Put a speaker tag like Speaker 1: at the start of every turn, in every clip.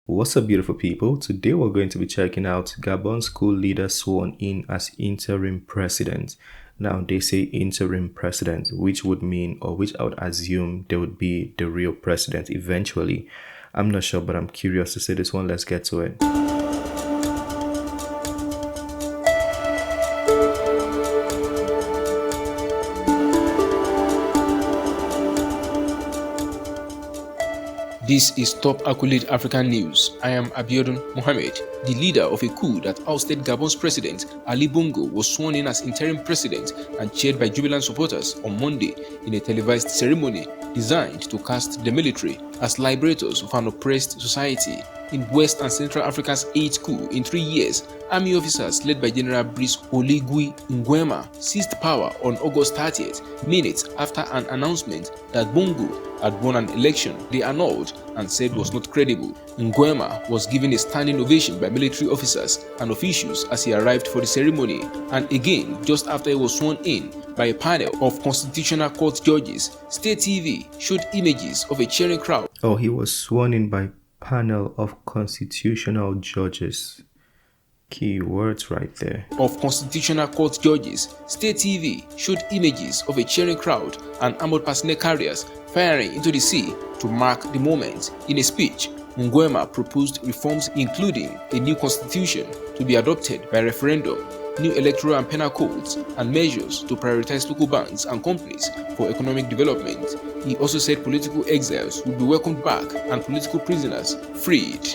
Speaker 1: What's up, beautiful people? Today we're going to be checking out Gabon's coup leader sworn in as interim president. Now, they say interim president, which would mean, or which I would assume, they would be the real president eventually. I'm not sure, but I'm curious to see this one. Let's get to it.
Speaker 2: This is Top Accolade African News. I am Abiodun Mohamed. The leader of a coup that ousted Gabon's president, Ali Bongo, was sworn in as interim president and cheered by jubilant supporters on Monday in a televised ceremony designed to cast the military as liberators of an oppressed society. In West and Central Africa's 8th coup in 3 years, army officers led by General Brice Oligui Nguema seized power on August 30th, minutes after an announcement that Bongo had won an election they annulled and said was not credible. Nguema was given a standing ovation by military officers and officials as he arrived for the ceremony, and again just after he was sworn in by a panel of Constitutional Court judges. State TV showed images of a cheering crowd.
Speaker 1: Oh, he was sworn in by panel of constitutional judges. Key words right there.
Speaker 2: Of Constitutional Court judges. State TV showed images of a cheering crowd and armored personnel carriers firing into the sea to mark the moment. In a speech, Nguema proposed reforms including a new constitution to be adopted by referendum, new electoral and penal codes, and measures to prioritize local banks and companies for economic development. He also said political exiles would be welcomed back and political prisoners freed.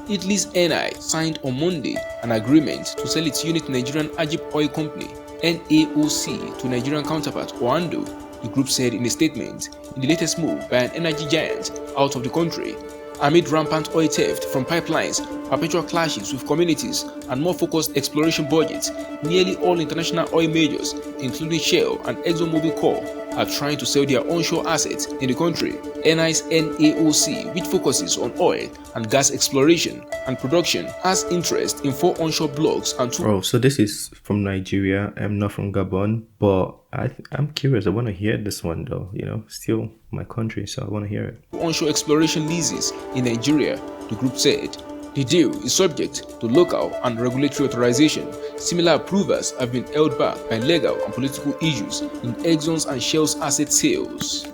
Speaker 2: Italy's Eni signed on Monday an agreement to sell its unit Nigerian Agip Oil Company (NAOC) to Nigerian counterpart Oando, the group said in a statement, in the latest move by an energy giant out of the country. Amid rampant oil theft from pipelines, perpetual clashes with communities, and more focused exploration budgets, nearly all international oil majors, including Shell and ExxonMobil Corp, are trying to sell their onshore assets in the country. Eni's NAOC, which focuses on oil and gas exploration and production, has interest in 4 onshore blocks and 2.
Speaker 1: Oh, so this is from Nigeria. I'm not from Gabon, but I'm curious. I want to hear this one though. Still my country, so I want to hear it.
Speaker 2: Onshore exploration leases in Nigeria, the group said. The deal is subject to local and regulatory authorization. Similar approvals have been held back by legal and political issues in Exxon's and Shell's asset sales.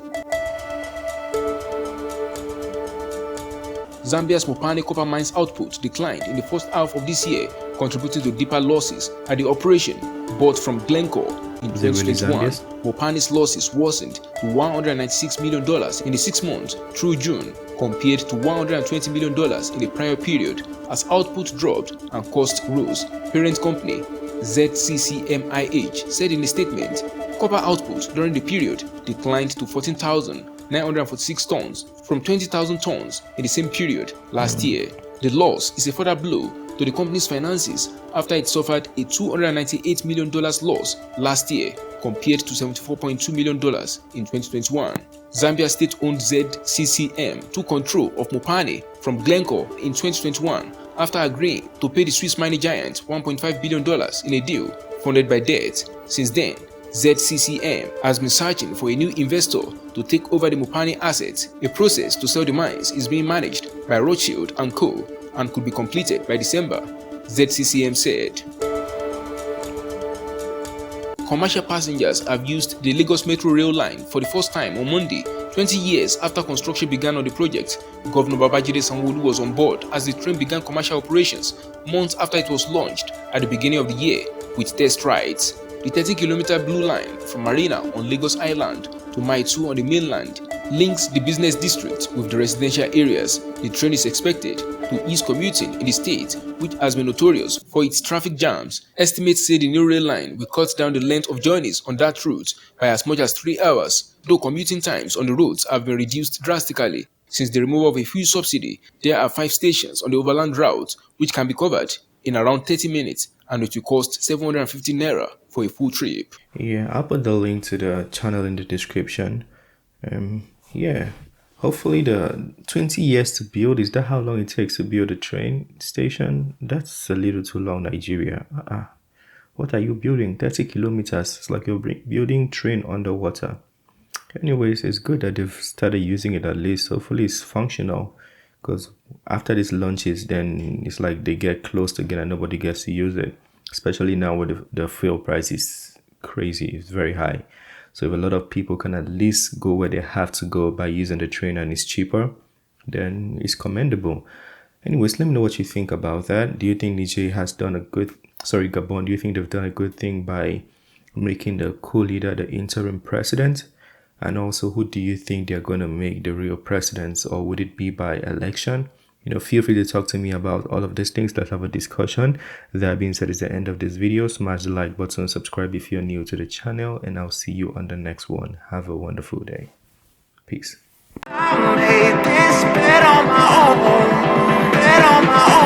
Speaker 2: Zambia's Mopane copper mines output declined in the first half of this year, contributing to deeper losses at the operation bought from Glencore in 2021. Mopane's losses worsened to $196 million in the 6 months through June, compared to $120 million in the prior period, as output dropped and cost rose. Parent company ZCCMIH said in a statement, copper output during the period declined to 14,946 tons from 20,000 tons in the same period last year. The loss is a further blow to the company's finances after it suffered a $298 million loss last year compared to $74.2 million in 2021. Zambia state-owned ZCCM took control of Mopane from Glencore in 2021 after agreeing to pay the Swiss mining giant $1.5 billion in a deal funded by debt. Since then, ZCCM has been searching for a new investor to take over the Mopane assets. A process to sell the mines is being managed by Rothschild & Co. and could be completed by December, ZCCM said. Commercial passengers have used the Lagos Metro rail line for the first time on Monday, 20 years after construction began on the project. Governor Babajide Sanwo-Olu was on board as the train began commercial operations months after it was launched at the beginning of the year with test rides. The 30-kilometer Blue Line from Marina on Lagos Island to Mile 2 on the mainland links the business district with the residential areas. The train is expected to ease commuting in the state, which has been notorious for its traffic jams. Estimates say the new rail line will cut down the length of journeys on that route by as much as 3 hours, though commuting times on the roads have been reduced drastically. Since the removal of a fuel subsidy, there are 5 stations on the overland route which can be covered in around 30 minutes, and it will cost 750 naira for a full trip.
Speaker 1: Yeah, I'll put the link to the channel in the description. Yeah, hopefully the 20 years to build, is that how long it takes to build a train station? That's a little too long, Nigeria. What are you building? 30 kilometers. It's like you're building train underwater. Anyways, it's good that they've started using it at least. Hopefully it's functional, because after these launches, then it's like they get closed again and nobody gets to use it, especially now where the fuel price is crazy. It's very high. So if a lot of people can at least go where they have to go by using the train and it's cheaper, then it's commendable. Anyways, let me know what you think about that. Do you think Gabon, do you think they've done a good thing by making the coup leader the interim president? And also, who do you think they're going to make the real presidents, or would it be by election? Feel free to talk to me about all of these things. Let's have a discussion. That being said, it's the end of this video. Smash the like button, subscribe if you're new to the channel, and I'll see you on the next one. Have a wonderful day. Peace. I made this bed on my own, bed on my own.